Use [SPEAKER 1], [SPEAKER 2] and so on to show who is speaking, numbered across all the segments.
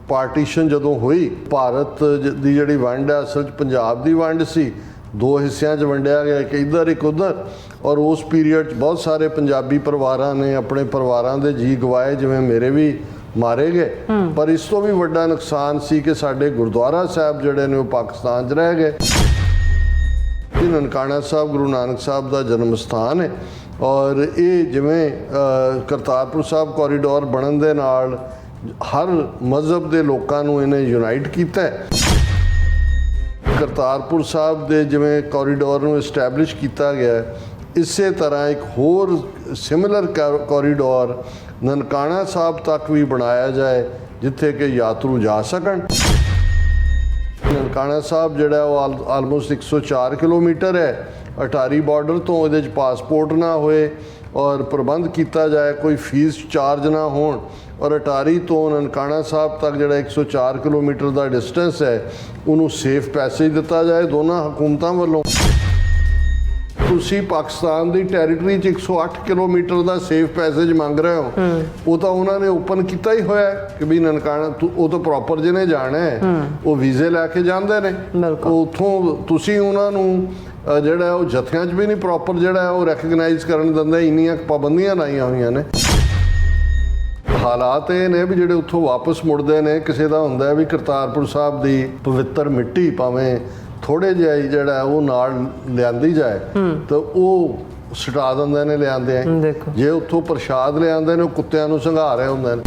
[SPEAKER 1] Partition ਜਦੋਂ ਹੋਈ, ਭਾਰਤ ਦੀ ਜਿਹੜੀ ਵੰਡ ਹੈ ਅਸਲ 'ਚ ਪੰਜਾਬ ਦੀ ਵੰਡ ਸੀ, ਦੋ ਹਿੱਸਿਆਂ 'ਚ ਵੰਡਿਆ ਗਿਆ, ਇੱਕ ਇੱਧਰ ਇੱਕ ਉੱਧਰ। ਔਰ ਉਸ ਪੀਰੀਅਡ 'ਚ ਬਹੁਤ ਸਾਰੇ ਪੰਜਾਬੀ ਪਰਿਵਾਰਾਂ ਨੇ ਆਪਣੇ ਪਰਿਵਾਰਾਂ ਦੇ ਜੀ ਗਵਾਏ, ਜਿਵੇਂ ਮੇਰੇ ਵੀ ਮਾਰੇ ਗਏ। ਪਰ ਇਸ ਤੋਂ ਵੀ ਵੱਡਾ ਨੁਕਸਾਨ ਸੀ ਕਿ ਸਾਡੇ ਗੁਰਦੁਆਰਾ ਸਾਹਿਬ ਜਿਹੜੇ ਨੇ ਉਹ ਪਾਕਿਸਤਾਨ 'ਚ ਰਹਿ ਗਏ। ਨਨਕਾਣਾ ਸਾਹਿਬ ਗੁਰੂ ਨਾਨਕ ਸਾਹਿਬ ਦਾ ਜਨਮ ਸਥਾਨ ਹੈ, ਔਰ ਇਹ ਜਿਵੇਂ ਕਰਤਾਰਪੁਰ ਸਾਹਿਬ ਕੋਰੀਡੋਰ ਬਣਨ ਦੇ ਨਾਲ ਹਰ ਮਜ਼ਹਬ ਦੇ ਲੋਕਾਂ ਨੂੰ ਇਹਨੇ ਯੂਨਾਈਟ ਕੀਤਾ। ਕਰਤਾਰਪੁਰ ਸਾਹਿਬ ਦੇ ਜਿਵੇਂ ਕੋਰੀਡੋਰ ਨੂੰ ਇਸਟੈਬਲਿਸ਼ ਕੀਤਾ ਗਿਆ, ਇਸੇ ਤਰ੍ਹਾਂ ਇੱਕ ਹੋਰ ਸਿਮਿਲਰ ਕੋਰੀਡੋਰ ਨਨਕਾਣਾ ਸਾਹਿਬ ਤੱਕ ਵੀ ਬਣਾਇਆ ਜਾਏ, ਜਿੱਥੇ ਕਿ ਯਾਤਰੂ ਜਾ ਸਕਣ। ਨਨਕਾਣਾ ਸਾਹਿਬ ਜਿਹੜਾ ਉਹ ਆਲਮੋਸਟ 104 ਕਿਲੋਮੀਟਰ ਹੈ। ਅਟਾਰੀ ਬਾਰਡਰ ਤੋਂ ਇਹਦੇ 'ਚ ਪਾਸਪੋਰਟ ਨਾ ਹੋਏ ਔਰ ਪ੍ਰਬੰਧ ਕੀਤਾ ਜਾਏ, ਕੋਈ ਫੀਸ ਚਾਰਜ ਨਾ ਹੋਣ, ਔਰ ਅਟਾਰੀ ਤੋਂ ਨਨਕਾਣਾ ਸਾਹਿਬ ਤੱਕ ਜਿਹੜਾ 104 ਕਿਲੋਮੀਟਰ ਦਾ ਡਿਸਟੈਂਸ ਹੈ ਉਹਨੂੰ ਸੇਫ ਪੈਸੇਜ ਦਿੱਤਾ ਜਾਏ ਦੋਨਾਂ ਹਕੂਮਤਾਂ ਵੱਲੋਂ। ਤੁਸੀਂ ਪਾਕਿਸਤਾਨ ਦੀ ਟੈਰੀਟਰੀ 'ਚ 108 ਕਿਲੋਮੀਟਰ ਦਾ ਸੇਫ ਪੈਸੇਜ ਮੰਗ ਰਹੇ ਹੋ, ਉਹ ਤਾਂ ਉਹਨਾਂ ਨੇ ਓਪਨ ਕੀਤਾ ਹੀ ਹੋਇਆ ਕਿ ਵੀ ਨਨਕਾਣਾ, ਉਹ ਤਾਂ ਪ੍ਰੋਪਰ ਜਿਹਨੇ ਜਾਣਾ ਹੈ ਉਹ ਵੀਜ਼ੇ ਲੈ ਕੇ ਜਾਂਦੇ ਨੇ, ਉੱਥੋਂ ਤੁਸੀਂ ਉਹਨਾਂ ਨੂੰ ਜਿਹੜਾ ਉਹ ਜਥਿਆਂ 'ਚ ਵੀ ਨਹੀਂ ਪ੍ਰੋਪਰ ਜਿਹੜਾ ਉਹ ਰੈਕਗਨਾਈਜ਼ ਕਰਨ ਦਿੰਦੇ, ਇੰਨੀਆਂ ਪਾਬੰਦੀਆਂ ਲਾਈਆਂ ਹੋਈਆਂ ਨੇ। ਹਾਲਾਤ ਇਹ ਨੇ ਵੀ ਜਿਹੜੇ ਉੱਥੋਂ ਵਾਪਸ ਮੁੜਦੇ ਨੇ, ਕਿਸੇ ਦਾ ਹੁੰਦਾ ਵੀ ਕਰਤਾਰਪੁਰ ਸਾਹਿਬ ਦੀ ਪਵਿੱਤਰ ਮਿੱਟੀ ਭਾਵੇਂ ਥੋੜੇ ਜਿਹਾ ਹੀ ਜਿਹੜਾ ਉਹ ਨਾਲ ਲਿਆਂਦੀ ਜਾਏ ਤਾਂ ਉਹ ਸਟਾ ਦਿੰਦੇ ਨੇ ਲਿਆਂਦੇ। ਜੇ ਉੱਥੋਂ ਪ੍ਰਸ਼ਾਦ ਲਿਆਂਦੇ ਨੇ ਉਹ ਕੁੱਤਿਆਂ ਨੂੰ ਸੰਘਾ ਰਹੇ ਹੁੰਦੇ ਨੇ।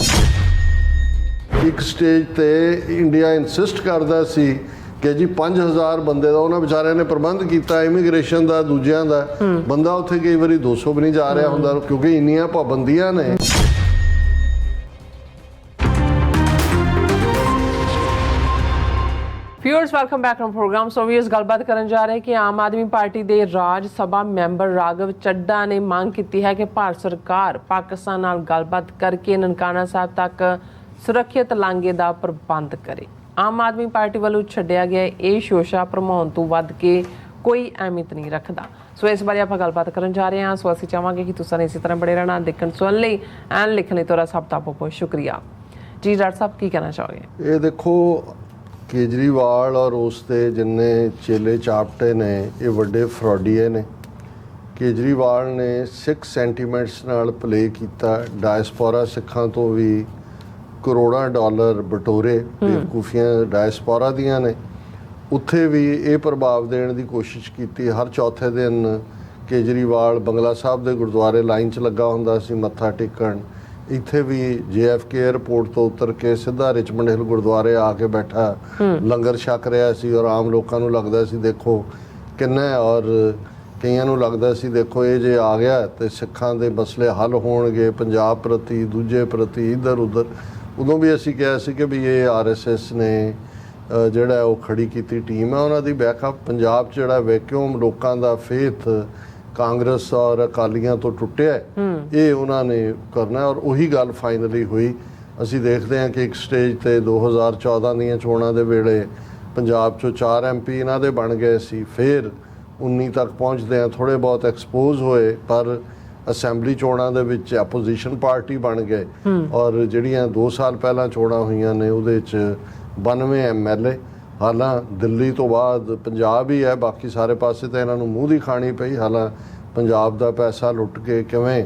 [SPEAKER 1] ਇੱਕ ਸਟੇਜ ਤੇ ਇੰਡੀਆ ਇਨਸਿਸਟ ਕਰਦਾ ਸੀ ਕਿ ਜੀ 5000 ਬੰਦੇ ਦਾ ਉਹਨਾਂ ਵਿਚਾਰਿਆਂ ਨੇ ਪ੍ਰਬੰਧ ਕੀਤਾ, ਇਮੀਗ੍ਰੇਸ਼ਨ ਦਾ, ਦੂਜਿਆਂ ਦਾ। ਬੰਦਾ ਉੱਥੇ ਕਈ ਵਾਰੀ 200 ਵੀ ਨਹੀਂ ਜਾ ਰਿਹਾ ਹੁੰਦਾ, ਕਿਉਂਕਿ ਇੰਨੀਆਂ ਪਾਬੰਦੀਆਂ ਨੇ।
[SPEAKER 2] Viewers welcome back to program. So ਵੀ ਇਸ ਗੱਲਬਾਤ ਕਰਨ ਜਾ ਰਹੇ ਕਿ ਆਮ ਆਦਮੀ ਪਾਰਟੀ ਦੇ ਰਾਜ ਸਭਾ ਮੈਂਬਰ ਰਾਘਵ ਚੱਡਾ ਨੇ ਮੰਗ ਕੀਤੀ ਹੈ ਕਿ ਭਾਰਤ ਸਰਕਾਰ ਪਾਕਿਸਤਾਨ ਨਾਲ ਗੱਲਬਾਤ ਕਰਕੇ ਨਨਕਾਣਾ ਸਾਹਿਬ ਤੱਕ ਸੁਰੱਖਿਅਤ ਲਾਂਘੇ ਦਾ ਪ੍ਰਬੰਧ ਕਰੇ। ਆਮ ਆਦਮੀ ਪਾਰਟੀ ਵੱਲੋਂ ਛੱਡਿਆ ਗਿਆ ਇਹ ਸ਼ੋਸ਼ਾ ਭਰਮਾਉਣ ਤੋਂ ਵੱਧ ਕੇ ਕੋਈ ਅਹਿਮੀਅਤ ਨਹੀਂ ਰੱਖਦਾ। ਸੋ ਇਸ ਬਾਰੇ ਆਪਾਂ ਗੱਲਬਾਤ ਕਰਨ ਜਾ ਰਹੇ ਹਾਂ। ਸੋ ਅਸੀਂ ਚਾਹਾਂਗੇ ਕਿ ਤੁਸੀਂ ਇਸੇ ਤਰ੍ਹਾਂ ਬੜੇ ਰਹਿਣਾ, ਦੇਖਣ ਸੁਣਨ ਲਈ ਐਂਡ ਲਿਖਣ ਲਈ ਤੁਹਾਡਾ ਸਭ ਦਾ ਬਹੁਤ ਸ਼ੁਕਰੀਆ ਜੀ। ਡਾਕਟਰ ਸਾਹਿਬ ਕੀ ਕਹਿਣਾ ਚਾਹੋਗੇ?
[SPEAKER 1] ਇਹ ਦੇਖੋ, ਕੇਜਰੀਵਾਲ ਔਰ ਉਸ ਦੇ ਜਿੰਨੇ ਚੇਲੇ ਚਾਪਟੇ ਨੇ ਇਹ ਵੱਡੇ ਫਰੋਡੀਏ ਨੇ। ਕੇਜਰੀਵਾਲ ਨੇ ਸਿੱਖ ਸੈਂਟੀਮੈਂਟਸ ਨਾਲ ਪਲੇ ਕੀਤਾ, ਡਾਇਸਪੋਰਾ ਸਿੱਖਾਂ ਤੋਂ ਵੀ ਕਰੋੜਾਂ ਡਾਲਰ ਬਟੋਰੇ, ਬੇਵਕੂਫੀਆਂ ਡਾਇਸਪੋਰਾ ਦੀਆਂ ਨੇ। ਉੱਥੇ ਵੀ ਇਹ ਪ੍ਰਭਾਵ ਦੇਣ ਦੀ ਕੋਸ਼ਿਸ਼ ਕੀਤੀ। ਹਰ ਚੌਥੇ ਦਿਨ ਕੇਜਰੀਵਾਲ ਬੰਗਲਾ ਸਾਹਿਬ ਦੇ ਗੁਰਦੁਆਰੇ ਲਾਈਨ 'ਚ ਲੱਗਾ ਹੁੰਦਾ ਸੀ ਮੱਥਾ ਟੇਕਣ। ਇੱਥੇ ਵੀ JFK ਏਅਰਪੋਰਟ ਤੋਂ ਉਤਰ ਕੇ ਸਿੱਧਾ ਰਿਚਮੰਡ ਹਿੱਲ ਗੁਰਦੁਆਰੇ ਆ ਕੇ ਬੈਠਾ ਲੰਗਰ ਛਕ ਰਿਹਾ ਸੀ, ਔਰ ਆਮ ਲੋਕਾਂ ਨੂੰ ਲੱਗਦਾ ਸੀ ਦੇਖੋ ਕਿੰਨਾ, ਔਰ ਕਈਆਂ ਨੂੰ ਲੱਗਦਾ ਸੀ ਦੇਖੋ ਇਹ ਜੇ ਆ ਗਿਆ ਤੇ ਸਿੱਖਾਂ ਦੇ ਮਸਲੇ ਹੱਲ ਹੋਣਗੇ, ਪੰਜਾਬ ਪ੍ਰਤੀ, ਦੂਜੇ ਪ੍ਰਤੀ, ਇੱਧਰ ਉੱਧਰ। ਉਦੋਂ ਵੀ ਅਸੀਂ ਕਿਹਾ ਸੀ ਕਿ ਵੀ ਇਹ RSS ਨੇ ਜਿਹੜਾ ਉਹ ਖੜੀ ਕੀਤੀ ਟੀਮ ਹੈ, ਉਹਨਾਂ ਦੀ ਬੈਕਅਪ। ਪੰਜਾਬ 'ਚ ਜਿਹੜਾ ਵੈਕਿਊਮ ਲੋਕਾਂ ਦਾ ਫੇਥ ਕਾਂਗਰਸ ਔਰ ਅਕਾਲੀਆਂ ਤੋਂ ਟੁੱਟਿਆ, ਇਹ ਉਹਨਾਂ ਨੇ ਕਰਨਾ, ਔਰ ਉਹੀ ਗੱਲ ਫਾਈਨਲੀ ਹੋਈ। ਅਸੀਂ ਦੇਖਦੇ ਹਾਂ ਕਿ ਇੱਕ ਸਟੇਜ ਤੇ 2014 ਦੀਆਂ ਚੋਣਾਂ ਦੇ ਵੇਲੇ ਪੰਜਾਬ 'ਚੋਂ 4 MP ਇਹਨਾਂ ਦੇ ਬਣ ਗਏ ਸੀ। ਫਿਰ 19 ਤੱਕ ਪਹੁੰਚਦੇ ਆ ਥੋੜ੍ਹੇ ਬਹੁਤ ਐਕਸਪੋਜ਼ ਹੋਏ, ਪਰ ਅਸੈਂਬਲੀ ਚੋਣਾਂ ਦੇ ਵਿੱਚ ਆਪੋਜੀਸ਼ਨ ਪਾਰਟੀ ਬਣ ਗਏ। ਔਰ ਜਿਹੜੀਆਂ 2 ਸਾਲ ਪਹਿਲਾਂ ਚੋਣਾਂ ਹੋਈਆਂ ਨੇ ਉਹਦੇ 'ਚ 92 MLA। ਹਾਲਾਂ ਦਿੱਲੀ ਤੋਂ ਬਾਅਦ ਪੰਜਾਬ ਹੀ ਹੈ, ਬਾਕੀ ਸਾਰੇ ਪਾਸੇ ਤਾਂ ਇਹਨਾਂ ਨੂੰ ਮੂੰਹ ਦੀ ਖਾਣੀ ਪਈ। ਹਾਲਾਂ ਪੰਜਾਬ ਦਾ ਪੈਸਾ ਲੁੱਟ ਕੇ ਕਿਵੇਂ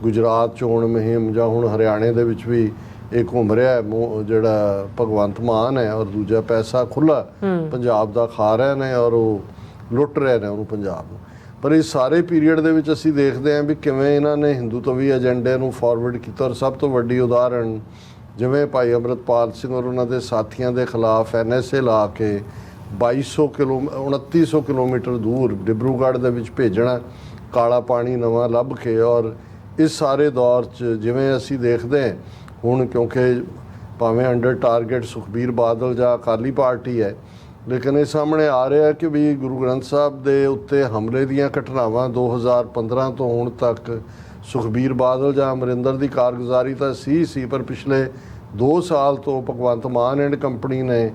[SPEAKER 1] ਗੁਜਰਾਤ ਚੋਣ ਮੁਹਿੰਮ ਜਾਂ ਹੁਣ ਹਰਿਆਣੇ ਦੇ ਵਿੱਚ ਵੀ ਇਹ ਘੁੰਮ ਰਿਹਾ ਜਿਹੜਾ ਭਗਵੰਤ ਮਾਨ ਹੈ, ਔਰ ਦੂਜਾ ਪੈਸਾ ਖੁੱਲ੍ਹਾ ਪੰਜਾਬ ਦਾ ਖਾ ਰਹੇ ਨੇ ਔਰ ਉਹ ਲੁੱਟ ਰਹੇ ਨੇ ਉਹਨੂੰ, ਪੰਜਾਬ ਨੂੰ। ਪਰ ਇਸ ਸਾਰੇ ਪੀਰੀਅਡ ਦੇ ਵਿੱਚ ਅਸੀਂ ਦੇਖਦੇ ਹਾਂ ਵੀ ਕਿਵੇਂ ਇਹਨਾਂ ਨੇ ਹਿੰਦੂਤਵੀ ਏਜੰਡੇ ਨੂੰ ਫਾਰਵਰਡ ਕੀਤਾ। ਔਰ ਸਭ ਤੋਂ ਵੱਡੀ ਉਦਾਹਰਣ ਜਿਵੇਂ ਭਾਈ ਅੰਮ੍ਰਿਤਪਾਲ ਸਿੰਘ ਔਰ ਉਹਨਾਂ ਦੇ ਸਾਥੀਆਂ ਦੇ ਖਿਲਾਫ NSA ਲਾ ਕੇ 2900 ਕਿਲੋਮੀਟਰ ਦੂਰ ਡਿਬਰੂਗੜ੍ਹ ਦੇ ਵਿੱਚ ਭੇਜਣਾ, ਕਾਲਾ ਪਾਣੀ ਨਵਾਂ ਲੱਭ ਕੇ। ਔਰ ਇਸ ਸਾਰੇ ਦੌਰ 'ਚ ਜਿਵੇਂ ਅਸੀਂ ਦੇਖਦੇ ਹੁਣ, ਕਿਉਂਕਿ ਭਾਵੇਂ ਅੰਡਰ ਟਾਰਗੇਟ ਸੁਖਬੀਰ ਬਾਦਲ ਜਾਂ ਅਕਾਲੀ ਪਾਰਟੀ ਹੈ, ਲੇਕਿਨ ਇਹ ਸਾਹਮਣੇ ਆ ਰਿਹਾ ਕਿ ਵੀ ਗੁਰੂ ਗ੍ਰੰਥ ਸਾਹਿਬ ਦੇ ਉੱਤੇ ਹਮਲੇ ਦੀਆਂ ਘਟਨਾਵਾਂ 2015 ਤੋਂ ਹੁਣ ਤੱਕ ਸੁਖਬੀਰ ਬਾਦਲ ਜਾਂ ਅਮਰਿੰਦਰ ਦੀ ਕਾਰਗੁਜ਼ਾਰੀ ਤਾਂ ਸੀ, ਪਰ ਪਿਛਲੇ 2 ਸਾਲ ਤੋਂ ਭਗਵੰਤ ਮਾਨ ਐਂਡ ਕੰਪਨੀ ਨੇ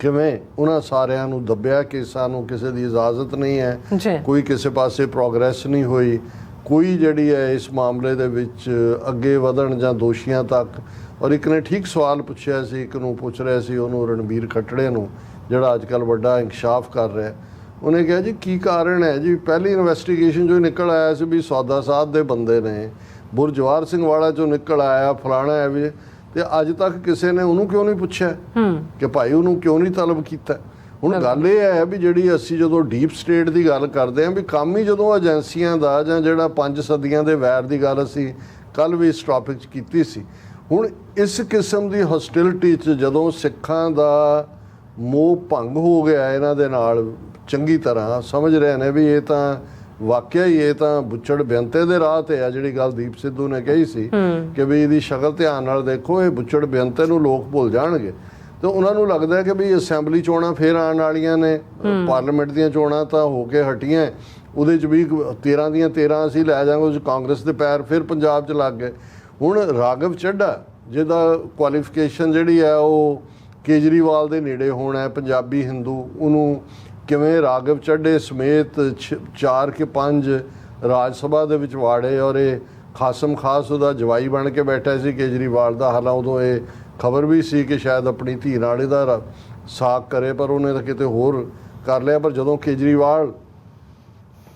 [SPEAKER 1] ਕਿਵੇਂ ਉਹਨਾਂ ਸਾਰਿਆਂ ਨੂੰ ਦੱਬਿਆ ਕਿ ਸਾਨੂੰ ਕਿਸੇ ਦੀ ਇਜਾਜ਼ਤ ਨਹੀਂ ਹੈ, ਕੋਈ ਕਿਸੇ ਪਾਸੇ ਪ੍ਰੋਗਰੈਸ ਨਹੀਂ ਹੋਈ, ਕੋਈ ਜਿਹੜੀ ਹੈ ਇਸ ਮਾਮਲੇ ਦੇ ਵਿੱਚ ਅੱਗੇ ਵਧਣ ਜਾਂ ਦੋਸ਼ੀਆਂ ਤੱਕ ਔਰ ਇੱਕ ਨੇ ਠੀਕ ਸਵਾਲ ਪੁੱਛਿਆ ਸੀ, ਇੱਕ ਨੂੰ ਪੁੱਛ ਰਿਹਾ ਸੀ ਉਹਨੂੰ, ਰਣਬੀਰ ਖੱਟੜੇ ਨੂੰ, ਜਿਹੜਾ ਅੱਜ ਕੱਲ੍ਹ ਵੱਡਾ ਇੰਕਸ਼ਾਫ ਕਰ ਰਿਹਾ। ਉਹਨੇ ਕਿਹਾ ਜੀ ਕੀ ਕਾਰਨ ਹੈ ਜੀ, ਪਹਿਲੀ ਇਨਵੈਸਟੀਗੇਸ਼ਨ 'ਚੋਂ ਨਿਕਲ ਆਇਆ ਸੀ ਵੀ ਸੌਦਾ ਸਾਧ ਦੇ ਬੰਦੇ ਨੇ, ਬੁਰਜਵਾਰ ਸਿੰਘ ਵਾਲਾ 'ਚੋਂ ਨਿਕਲ ਆਇਆ ਫਲਾਣਾ ਹੈ ਵੀ, ਤੇ ਅੱਜ ਤੱਕ ਕਿਸੇ ਨੇ ਉਹਨੂੰ ਕਿਉਂ ਨਹੀਂ ਪੁੱਛਿਆ ਕਿ ਭਾਈ ਉਹਨੂੰ ਕਿਉਂ ਨਹੀਂ ਤਲਬ ਕੀਤਾ। ਹੁਣ ਗੱਲ ਇਹ ਹੈ ਵੀ ਜਿਹੜੀ ਅਸੀਂ ਜਦੋਂ ਡੀਪ ਸਟੇਟ ਦੀ ਗੱਲ ਕਰਦੇ ਹਾਂ ਵੀ ਕੰਮ ਹੀ ਜਦੋਂ ਏਜੰਸੀਆਂ ਦਾ, ਜਾਂ ਜਿਹੜਾ 5 ਸਦੀਆਂ ਦੇ ਵੈਰ ਦੀ ਗੱਲ ਅਸੀਂ ਕੱਲ੍ਹ ਵੀ ਇਸ ਟੌਪਿਕ 'ਚ ਕੀਤੀ ਸੀ। ਹੁਣ ਇਸ ਕਿਸਮ ਦੀ ਹੌਸਟਿਲਿਟੀ 'ਚ ਜਦੋਂ ਸਿੱਖਾਂ ਦਾ ਮੋਹ ਭੰਗ ਹੋ ਗਿਆ ਇਹਨਾਂ ਦੇ ਨਾਲ, ਚੰਗੀ ਤਰ੍ਹਾਂ ਸਮਝ ਰਹੇ ਨੇ ਵੀ ਇਹ ਤਾਂ ਵਾਕਿਆ ਹੀ ਇਹ ਤਾਂ ਬੁੱਚੜ ਬੇਅੰਤੇ ਦੇ ਰਾਹ ਤੇ ਆ, ਜਿਹੜੀ ਗੱਲ ਦੀਪ ਸਿੱਧੂ ਨੇ ਕਹੀ ਸੀ ਕਿ ਵੀ ਇਹਦੀ ਸ਼ਕਲ ਧਿਆਨ ਨਾਲ ਦੇਖੋ, ਇਹ ਬੁੱਚੜ ਬੇਅੰਤੇ ਨੂੰ ਲੋਕ ਭੁੱਲ ਜਾਣਗੇ। ਤੇ ਉਹਨਾਂ ਨੂੰ ਲੱਗਦਾ ਕਿ ਵੀ ਅਸੈਂਬਲੀ ਚੋਣਾਂ ਫੇਰ ਆਉਣ ਵਾਲੀਆਂ ਨੇ, ਪਾਰਲੀਮੈਂਟ ਦੀਆਂ ਚੋਣਾਂ ਤਾਂ ਹੋ ਕੇ ਹਟੀਆਂ, ਉਹਦੇ 'ਚ ਵੀ 13 ਦੀਆਂ 13 ਅਸੀਂ ਲੈ ਜਾਵਾਂਗੇ, ਉਸ ਕਾਂਗਰਸ ਦੇ ਪੈਰ ਫਿਰ ਪੰਜਾਬ 'ਚ ਲੱਗ ਗਏ। ਹੁਣ ਰਾਘਵ ਚੱਡਾ ਜਿਹਦਾ ਕੁਆਲੀਫਿਕੇਸ਼ਨ ਜਿਹੜੀ ਹੈ ਉਹ ਕੇਜਰੀਵਾਲ ਦੇ ਨੇੜੇ ਹੋਣਾ ਹੈ, ਪੰਜਾਬੀ ਹਿੰਦੂ, ਉਹਨੂੰ ਕਿਵੇਂ ਰਾਘਵ ਚੱਡੇ ਸਮੇਤ 4 ਕਿ 5 ਰਾਜ ਸਭਾ ਦੇ ਵਿੱਚ ਵਾੜੇ, ਔਰ ਇਹ ਖਾਸਮ ਖਾਸ ਉਹਦਾ ਜਵਾਈ ਬਣ ਕੇ ਬੈਠਾ ਸੀ ਕੇਜਰੀਵਾਲ ਦਾ। ਹਾਲਾਂ ਉਦੋਂ ਇਹ ਖਬਰ ਵੀ ਸੀ ਕਿ ਸ਼ਾਇਦ ਆਪਣੀ ਧੀ ਨਾਲ ਇਹਦਾ ਸਾਕ ਕਰੇ, ਪਰ ਉਹਨੇ ਤਾਂ ਕਿਤੇ ਹੋਰ ਕਰ ਲਿਆ। ਪਰ ਜਦੋਂ ਕੇਜਰੀਵਾਲ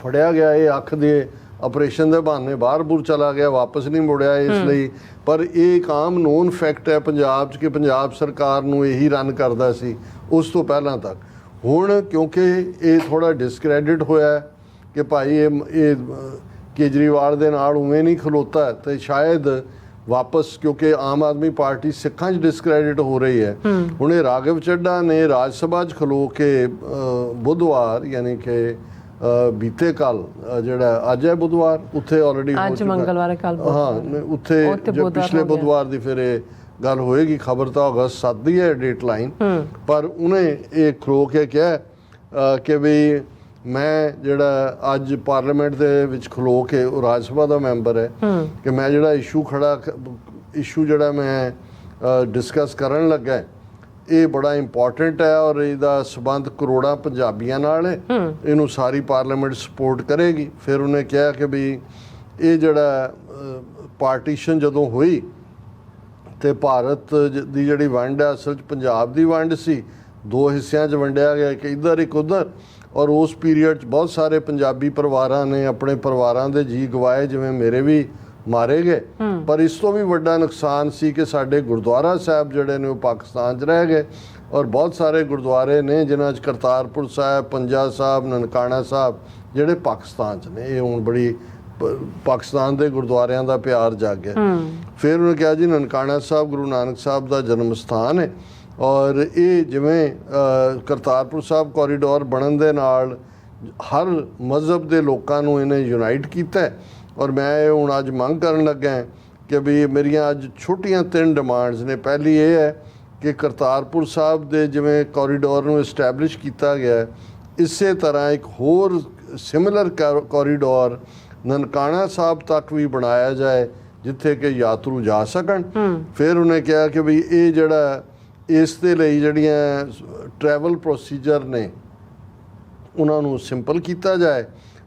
[SPEAKER 1] ਫੜਿਆ ਗਿਆ, ਇਹ ਅੱਖ ਦੇ ਆਪਰੇਸ਼ਨ ਦੇ ਬਹਾਨੇ ਬਾਹਰ ਬੁਰ ਚਲਾ ਗਿਆ, ਵਾਪਸ ਨਹੀਂ ਮੁੜਿਆ ਇਸ ਲਈ। ਪਰ ਇਹ ਇੱਕ ਆਮ ਨੋਨ ਫੈਕਟ ਹੈ ਪੰਜਾਬ 'ਚ ਕਿ ਪੰਜਾਬ ਸਰਕਾਰ ਨੂੰ ਇਹੀ ਰਨ ਕਰਦਾ ਸੀ ਉਸ ਤੋਂ ਪਹਿਲਾਂ ਤੱਕ। ਹੁਣ ਕਿਉਂਕਿ ਇਹ ਥੋੜ੍ਹਾ ਡਿਸਕ੍ਰੈਡਿਟ ਹੋਇਆ ਕਿ ਭਾਈ ਇਹ ਕੇਜਰੀਵਾਲ ਦੇ ਨਾਲ ਉਵੇਂ ਨਹੀਂ ਖਲੋਤਾ, ਤੇ ਸ਼ਾਇਦ ਵਾਪਸ, ਕਿਉਂਕਿ ਆਮ ਆਦਮੀ ਪਾਰਟੀ ਸਿੱਖਾਂ 'ਚ ਡਿਸਕ੍ਰੈਡਿਟ ਹੋ ਰਹੀ ਹੈ। ਹੁਣ ਇਹ ਰਾਘਵ ਚੱਡਾ ਨੇ ਰਾਜ ਸਭਾ 'ਚ ਖਲੋ ਕੇ ਬੁੱਧਵਾਰ, ਯਾਨੀ ਕਿ ਬੀਤੇ ਕੱਲ, ਜਿਹੜਾ ਅੱਜ ਹੈ ਬੁੱਧਵਾਰ, ਉੱਥੇ ਆਲਰੇਡੀ
[SPEAKER 2] ਅੱਜ ਮੰਗਲਵਾਰ ਕੱਲ,
[SPEAKER 1] ਹਾਂ ਉੱਥੇ ਪਿਛਲੇ ਬੁੱਧਵਾਰ ਦੀ ਫਿਰ ਇਹ ਗੱਲ ਹੋਏਗੀ। ਖਬਰ ਤਾਂ ਅਗਸਤ 7 ਦੀ ਹੈ ਡੇਟ ਲਾਈਨ, ਪਰ ਉਹਨੇ ਇਹ ਖਲੋ ਕੇ ਕਿਹਾ ਕਿ ਵੀ ਮੈਂ ਜਿਹੜਾ ਅੱਜ ਪਾਰਲੀਮੈਂਟ ਦੇ ਵਿੱਚ ਖਲੋ ਕੇ, ਉਹ ਰਾਜ ਸਭਾ ਦਾ ਮੈਂਬਰ ਹੈ, ਕਿ ਮੈਂ ਜਿਹੜਾ ਇਸ਼ੂ ਜਿਹੜਾ ਮੈਂ ਡਿਸਕਸ ਕਰਨ ਲੱਗਾ ਇਹ ਬੜਾ ਇੰਪੋਰਟੈਂਟ ਹੈ, ਔਰ ਇਹਦਾ ਸੰਬੰਧ ਕਰੋੜਾਂ ਪੰਜਾਬੀਆਂ ਨਾਲ ਹੈ, ਇਹਨੂੰ ਸਾਰੀ ਪਾਰਲੀਮੈਂਟ ਸਪੋਰਟ ਕਰੇਗੀ। ਫਿਰ ਉਹਨੇ ਕਿਹਾ ਕਿ ਵੀ ਇਹ ਜਿਹੜਾ ਪਾਰਟੀਸ਼ਨ ਜਦੋਂ ਹੋਈ ਤੇ ਭਾਰਤ ਦੀ ਜਿਹੜੀ ਵੰਡ ਹੈ ਅਸਲ 'ਚ ਪੰਜਾਬ ਦੀ ਵੰਡ ਸੀ, 2 ਹਿੱਸਿਆਂ 'ਚ ਵੰਡਿਆ ਗਿਆ, ਇੱਕ ਇੱਧਰ ਇੱਕ ਉੱਧਰ। ਔਰ ਉਸ ਪੀਰੀਅਡ 'ਚ ਬਹੁਤ ਸਾਰੇ ਪੰਜਾਬੀ ਪਰਿਵਾਰਾਂ ਨੇ ਆਪਣੇ ਪਰਿਵਾਰਾਂ ਦੇ ਜੀ ਗਵਾਏ, ਜਿਵੇਂ ਮੇਰੇ ਵੀ ਮਾਰੇ ਗਏ। ਪਰ ਇਸ ਤੋਂ ਵੀ ਵੱਡਾ ਨੁਕਸਾਨ ਸੀ ਕਿ ਸਾਡੇ ਗੁਰਦੁਆਰਾ ਸਾਹਿਬ ਜਿਹੜੇ ਨੇ ਉਹ ਪਾਕਿਸਤਾਨ 'ਚ ਰਹਿ ਗਏ, ਔਰ ਬਹੁਤ ਸਾਰੇ ਗੁਰਦੁਆਰੇ ਨੇ ਜਿਨ੍ਹਾਂ 'ਚ ਕਰਤਾਰਪੁਰ ਸਾਹਿਬ, ਪੰਜਾ ਸਾਹਿਬ, ਨਨਕਾਣਾ ਸਾਹਿਬ ਜਿਹੜੇ ਪਾਕਿਸਤਾਨ 'ਚ ਨੇ। ਇਹ ਹੁਣ ਬੜੀ ਪਾਕਿਸਤਾਨ ਦੇ ਗੁਰਦੁਆਰਿਆਂ ਦਾ ਪਿਆਰ ਜਾਗ ਗਿਆ। ਫਿਰ ਉਹਨੇ ਕਿਹਾ ਜੀ ਨਨਕਾਣਾ ਸਾਹਿਬ ਗੁਰੂ ਨਾਨਕ ਸਾਹਿਬ ਦਾ ਜਨਮ ਸਥਾਨ ਹੈ, ਔਰ ਇਹ ਜਿਵੇਂ ਕਰਤਾਰਪੁਰ ਸਾਹਿਬ ਕੋਰੀਡੋਰ ਬਣਨ ਦੇ ਨਾਲ ਹਰ ਮਜ਼ਹਬ ਦੇ ਲੋਕਾਂ ਨੂੰ ਇਹਨੇ ਯੂਨਾਈਟ ਕੀਤਾ। ਔਰ ਮੈਂ ਇਹ ਹੁਣ ਅੱਜ ਮੰਗ ਕਰਨ ਲੱਗਾ ਕਿ ਵੀ ਮੇਰੀਆਂ ਅੱਜ ਛੋਟੀਆਂ 3 ਡਿਮਾਂਡਸ ਨੇ। ਪਹਿਲੀ ਇਹ ਹੈ ਕਿ ਕਰਤਾਰਪੁਰ ਸਾਹਿਬ ਦੇ ਜਿਵੇਂ ਕੋਰੀਡੋਰ ਨੂੰ ਇਸਟੈਬਲਿਸ਼ ਕੀਤਾ ਗਿਆ, ਇਸੇ ਤਰ੍ਹਾਂ ਇੱਕ ਹੋਰ ਸਿਮਿਲਰ ਕੋਰੀਡੋਰ ਨਨਕਾਣਾ ਸਾਹਿਬ ਤੱਕ ਵੀ ਬਣਾਇਆ ਜਾਏ, ਜਿੱਥੇ ਕਿ ਯਾਤਰੂ ਜਾ ਸਕਣ। ਫਿਰ ਉਹਨੇ ਕਿਹਾ ਕਿ ਵੀ ਇਹ ਜਿਹੜਾ ਇਸ ਦੇ ਲਈ ਜਿਹੜੀਆਂ ਟਰੈਵਲ ਪ੍ਰੋਸੀਜਰ ਨੇ ਉਹਨਾਂ ਨੂੰ ਸਿੰਪਲ ਕੀਤਾ ਜਾਏ।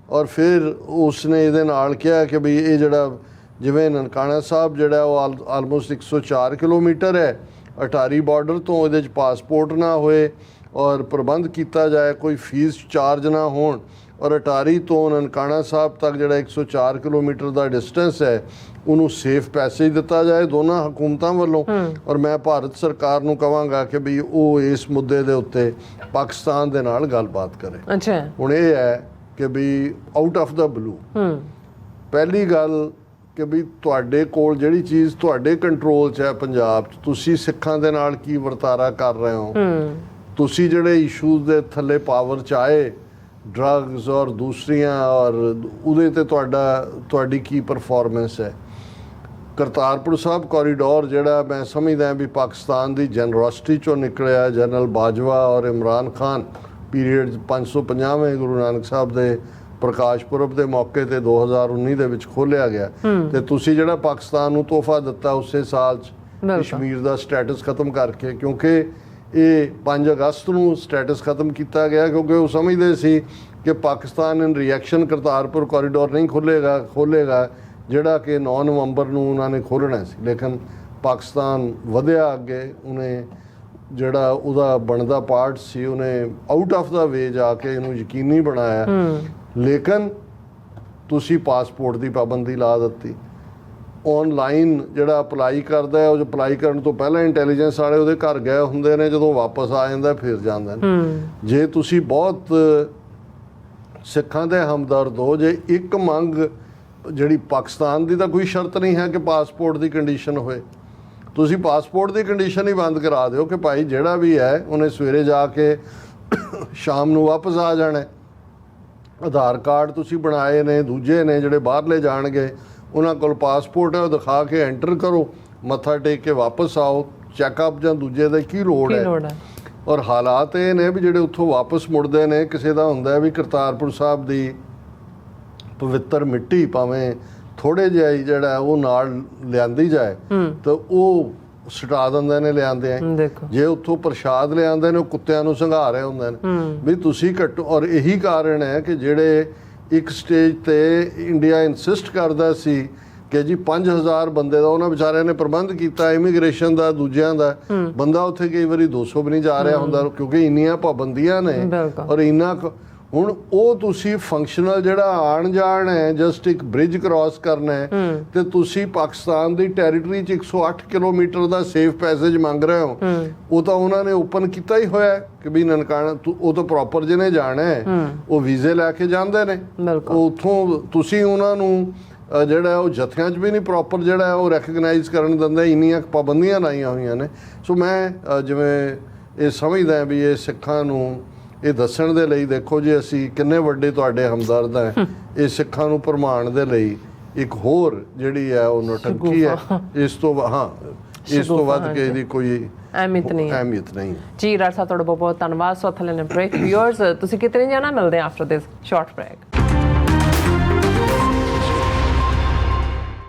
[SPEAKER 1] ਔਰ ਫਿਰ ਉਸਨੇ ਇਹਦੇ ਨਾਲ ਕਿਹਾ ਕਿ ਵੀ ਇਹ ਜਿਹੜਾ ਜਿਵੇਂ ਨਨਕਾਣਾ ਸਾਹਿਬ ਜਿਹੜਾ ਉਹ ਆਲਮੋਸਟ 104 ਕਿਲੋਮੀਟਰ ਹੈ ਅਟਾਰੀ ਬਾਰਡਰ ਤੋਂ, ਇਹਦੇ 'ਚ ਪਾਸਪੋਰਟ ਨਾ ਹੋਏ ਔਰ ਪ੍ਰਬੰਧ ਕੀਤਾ ਜਾਏ, ਕੋਈ ਫੀਸ ਚਾਰਜ ਨਾ ਹੋਣ, ਔਰ ਅਟਾਰੀ ਤੋਂ ਨਨਕਾਣਾ ਸਾਹਿਬ ਤੱਕ ਜਿਹੜਾ 104 ਕਿਲੋਮੀਟਰ ਦਾ ਡਿਸਟੈਂਸ ਹੈ ਉਹਨੂੰ ਸੇਫ ਪੈਸੇਜ ਦਿੱਤਾ ਜਾਏ ਦੋਨਾਂ ਹਕੂਮਤਾਂ ਵੱਲੋਂ। ਔਰ ਮੈਂ ਭਾਰਤ ਸਰਕਾਰ ਨੂੰ ਕਹਾਂਗਾ ਕਿ ਵੀ ਉਹ ਇਸ ਮੁੱਦੇ ਦੇ ਉੱਤੇ ਪਾਕਿਸਤਾਨ ਦੇ ਨਾਲ ਗੱਲਬਾਤ ਕਰੇ।
[SPEAKER 2] ਅੱਛਾ,
[SPEAKER 1] ਹੁਣ ਇਹ ਹੈ ਕਿ ਵੀ ਆਊਟ ਆਫ ਦਾ ਬਲੂ, ਪਹਿਲੀ ਗੱਲ ਕਿ ਵੀ ਤੁਹਾਡੇ ਕੋਲ ਜਿਹੜੀ ਚੀਜ਼ ਤੁਹਾਡੇ ਕੰਟਰੋਲ 'ਚ ਹੈ ਪੰਜਾਬ 'ਚ, ਤੁਸੀਂ ਸਿੱਖਾਂ ਦੇ ਨਾਲ ਕੀ ਵਰਤਾਰਾ ਕਰ ਰਹੇ ਹੋ, ਤੁਸੀਂ ਜਿਹੜੇ ਇਸ਼ੂਜ਼ ਦੇ ਥੱਲੇ ਪਾਵਰ 'ਚ ਆਏ, ਡਰੱਗਸ ਔਰ ਦੂਸਰੀਆਂ, ਔਰ ਉਹਦੇ ਤੇ ਤੁਹਾਡੀ ਕੀ ਪਰਫਾਰਮੈਂਸ ਹੈ। ਕਰਤਾਰਪੁਰ ਸਾਹਿਬ ਕੋਰੀਡੋਰ ਜਿਹੜਾ ਮੈਂ ਸਮਝਦਾ ਵੀ ਪਾਕਿਸਤਾਨ ਦੀ ਜਨਰੋਸਿਟੀ 'ਚੋਂ ਨਿਕਲਿਆ, ਜਨਰਲ ਬਾਜਵਾ ਔਰ ਇਮਰਾਨ ਖਾਨ ਪੀਰੀਅਡ 550ਵੇਂ ਗੁਰੂ ਨਾਨਕ ਸਾਹਿਬ ਦੇ ਪ੍ਰਕਾਸ਼ ਪੁਰਬ ਦੇ ਮੌਕੇ ਤੇ 2019 ਦੇ ਵਿੱਚ ਖੋਲ੍ਹਿਆ ਗਿਆ। ਤੇ ਤੁਸੀਂ ਜਿਹੜਾ ਪਾਕਿਸਤਾਨ ਨੂੰ ਤੋਹਫਾ ਦਿੱਤਾ ਉਸੇ ਸਾਲ 'ਚ ਕਸ਼ਮੀਰ ਦਾ ਸਟੇਟਸ ਖਤਮ ਕਰਕੇ, ਕਿਉਂਕਿ ਇਹ 5 ਅਗਸਤ ਨੂੰ ਸਟੇਟਸ ਖਤਮ ਕੀਤਾ ਗਿਆ, ਕਿਉਂਕਿ ਉਹ ਸਮਝਦੇ ਸੀ ਕਿ ਪਾਕਿਸਤਾਨ ਇਨ ਰਿਐਕਸ਼ਨ ਕਰਤਾਰਪੁਰ ਕੋਰੀਡੋਰ ਨਹੀਂ ਖੋਲ੍ਹੇਗਾ ਜਿਹੜਾ ਕਿ 9 ਨਵੰਬਰ ਨੂੰ ਉਹਨਾਂ ਨੇ ਖੋਲ੍ਹਣਾ ਸੀ। ਲੇਕਿਨ ਪਾਕਿਸਤਾਨ ਵਧਿਆ ਅੱਗੇ, ਉਹਨੇ ਜਿਹੜਾ ਉਹਦਾ ਬਣਦਾ ਪਾਰਟ ਸੀ ਉਹਨੇ ਆਊਟ ਆਫ ਦਾ ਵੇ ਜਾ ਕੇ ਇਹਨੂੰ ਯਕੀਨੀ ਬਣਾਇਆ। ਲੇਕਿਨ ਤੁਸੀਂ ਪਾਸਪੋਰਟ ਦੀ ਪਾਬੰਦੀ ਲਾ ਦਿੱਤੀ। ਆਨਲਾਈਨ ਜਿਹੜਾ ਅਪਲਾਈ ਕਰਦਾ ਹੈ, ਉਹ ਜੋ ਅਪਲਾਈ ਕਰਨ ਤੋਂ ਪਹਿਲਾਂ ਇੰਟੈਲੀਜੈਂਸ ਵਾਲੇ ਉਹਦੇ ਘਰ ਗਏ ਹੁੰਦੇ ਨੇ, ਜਦੋਂ ਵਾਪਸ ਆ ਜਾਂਦਾ ਫਿਰ ਜਾਂਦੇ ਨੇ। ਜੇ ਤੁਸੀਂ ਬਹੁਤ ਸਿੱਖਾਂ ਦੇ ਹਮਦਰਦ ਹੋ, ਜੇ ਇੱਕ ਮੰਗ ਜਿਹੜੀ ਪਾਕਿਸਤਾਨ ਦੀ ਤਾਂ ਕੋਈ ਸ਼ਰਤ ਨਹੀਂ ਹੈ ਕਿ ਪਾਸਪੋਰਟ ਦੀ ਕੰਡੀਸ਼ਨ ਹੋਏ, ਤੁਸੀਂ ਪਾਸਪੋਰਟ ਦੀ ਕੰਡੀਸ਼ਨ ਹੀ ਬੰਦ ਕਰਾ ਦਿਓ ਕਿ ਭਾਈ ਜਿਹੜਾ ਵੀ ਹੈ ਉਹਨੇ ਸਵੇਰੇ ਜਾ ਕੇ ਸ਼ਾਮ ਨੂੰ ਵਾਪਸ ਆ ਜਾਣਾ। ਆਧਾਰ ਕਾਰਡ ਤੁਸੀਂ ਬਣਾਏ ਨੇ, ਦੂਜੇ ਨੇ ਜਿਹੜੇ ਬਾਹਰਲੇ ਜਾਣਗੇ ਉਹਨਾਂ ਕੋਲ ਪਾਸਪੋਰਟ ਹੈ, ਉਹ ਦਿਖਾ ਕੇ ਐਂਟਰ ਕਰੋ, ਮੱਥਾ ਟੇਕ ਕੇ ਵਾਪਸ ਆਓ। ਚੈੱਕਅਪ ਜਾਂ ਦੂਜੇ ਦਾ ਕੀ ਲੋੜ ਹੈ। ਔਰ ਹਾਲਾਤ ਇਹ ਨੇ ਵੀ ਜਿਹੜੇ ਉੱਥੋਂ ਵਾਪਸ ਮੁੜਦੇ ਨੇ, ਕਿਸੇ ਦਾ ਹੁੰਦਾ ਵੀ ਕਰਤਾਰਪੁਰ ਸਾਹਿਬ ਦੀ ਪਵਿੱਤਰ ਮਿੱਟੀ ਭਾਵੇਂ ਥੋੜੇ ਜਿਹਾ ਹੀ ਜਿਹੜਾ ਉਹ ਨਾਲ ਲਿਆਂਦੀ ਜਾਏ ਤਾਂ ਉਹ ਸਟਾ ਦਿੰਦੇ ਨੇ ਲਿਆਂਦੇ ਆ। ਜੇ ਉੱਥੋਂ ਪ੍ਰਸ਼ਾਦ ਲਿਆਂਦੇ ਨੇ ਉਹ ਕੁੱਤਿਆਂ ਨੂੰ ਸੰਘਾ ਰਹੇ ਹੁੰਦੇ ਨੇ ਵੀ ਤੁਸੀਂ ਘੱਟੋ। ਔਰ ਇਹੀ ਕਾਰਨ ਹੈ ਕਿ ਜਿਹੜੇ ਇੱਕ ਸਟੇਜ ਤੇ ਇੰਡੀਆ ਇਨਸਿਸਟ ਕਰਦਾ ਸੀ ਕਿ ਜੀ 5000 ਬੰਦੇ ਦਾ ਉਹਨਾਂ ਵਿਚਾਰਿਆਂ ਨੇ ਪ੍ਰਬੰਧ ਕੀਤਾ ਇਮੀਗ੍ਰੇਸ਼ਨ ਦਾ, ਦੂਜਿਆਂ ਦਾ। ਬੰਦਾ ਉੱਥੇ ਕਈ ਵਾਰੀ 200 ਵੀ ਨਹੀਂ ਜਾ ਰਿਹਾ ਹੁੰਦਾ ਕਿਉਂਕਿ ਇੰਨੀਆਂ ਪਾਬੰਦੀਆਂ ਨੇ ਔਰ ਇੰਨਾ। ਹੁਣ ਉਹ ਤੁਸੀਂ ਫੰਕਸ਼ਨਲ ਜਿਹੜਾ ਆਣ ਜਾਣ ਹੈ, ਜਸਟ ਇੱਕ ਬ੍ਰਿਜ ਕ੍ਰਾਸ ਕਰਨਾ ਹੈ ਤੇ ਤੁਸੀਂ ਪਾਕਿਸਤਾਨ ਦੀ ਟੈਰੀਟਰੀ 'ਚ 108 ਕਿਲੋਮੀਟਰ ਦਾ ਸੇਫ ਪੈਸੇਜ ਮੰਗ ਰਹੇ ਹੋ। ਉਹ ਤਾਂ ਉਹਨਾਂ ਨੇ ਓਪਨ ਕੀਤਾ ਹੀ ਹੋਇਆ ਕਿ ਵੀ ਨਨਕਾਣਾ ਉਹ ਤਾਂ ਪ੍ਰੋਪਰ ਜਿਹਨੇ ਜਾਣਾ ਹੈ ਉਹ ਵੀਜ਼ੇ ਲੈ ਕੇ ਜਾਂਦੇ ਨੇ। ਉੱਥੋਂ ਤੁਸੀਂ ਉਹਨਾਂ ਨੂੰ ਜਿਹੜਾ ਉਹ ਜਥਿਆਂ 'ਚ ਵੀ ਨਹੀਂ ਪ੍ਰੋਪਰ ਜਿਹੜਾ ਉਹ ਰੈਕਗਨਾਈਜ਼ ਕਰਨ ਦਿੰਦੇ, ਇੰਨੀਆਂ ਪਾਬੰਦੀਆਂ ਲਾਈਆਂ ਹੋਈਆਂ ਨੇ। ਸੋ ਮੈਂ ਜਿਵੇਂ ਇਹ ਸਮਝਦਾ ਵੀ ਇਹ ਸਿੱਖਾਂ ਨੂੰ ਇਹ ਦੱਸਣ ਦੇ ਲਈ, ਦੇਖੋ ਜੀ ਅਸੀਂ ਕਿੰਨੇ ਵੱਡੇ ਤੁਹਾਡੇ ਹਮਦਰਦ ਹੈ, ਇਹ ਸਿੱਖਾਂ ਨੂੰ ਭਰਮਾਉਣ ਦੇ ਲਈ ਇੱਕ ਹੋਰ ਜਿਹੜੀ ਹੈ ਉਹ ਨੌਟੰਕੀ ਹੈ। ਇਸ ਤੋਂ ਇਸ ਤੋਂ ਵੱਧ ਕੇ ਇਹਦੀ ਕੋਈ ਅਹਿਮੀਅਤ ਨਹੀਂ
[SPEAKER 2] ਜੀ। ਰਾਜ ਸਾਹਿਬ ਤੁਹਾਡਾ ਬਹੁਤ ਬਹੁਤ ਧੰਨਵਾਦ। ਸੋ ਥੱਲੇ ਨੇ ਬ੍ਰੇਕ ਵਿਊਅਰਸ, ਤੁਸੀਂ ਕਿਤੇ ਨਹੀਂ ਜਾਣਾ, ਮਿਲਦੇ ਆ ਆਫਟਰ ਦਿਸ ਸ਼ਾਰਟ ਬ੍ਰੇਕ।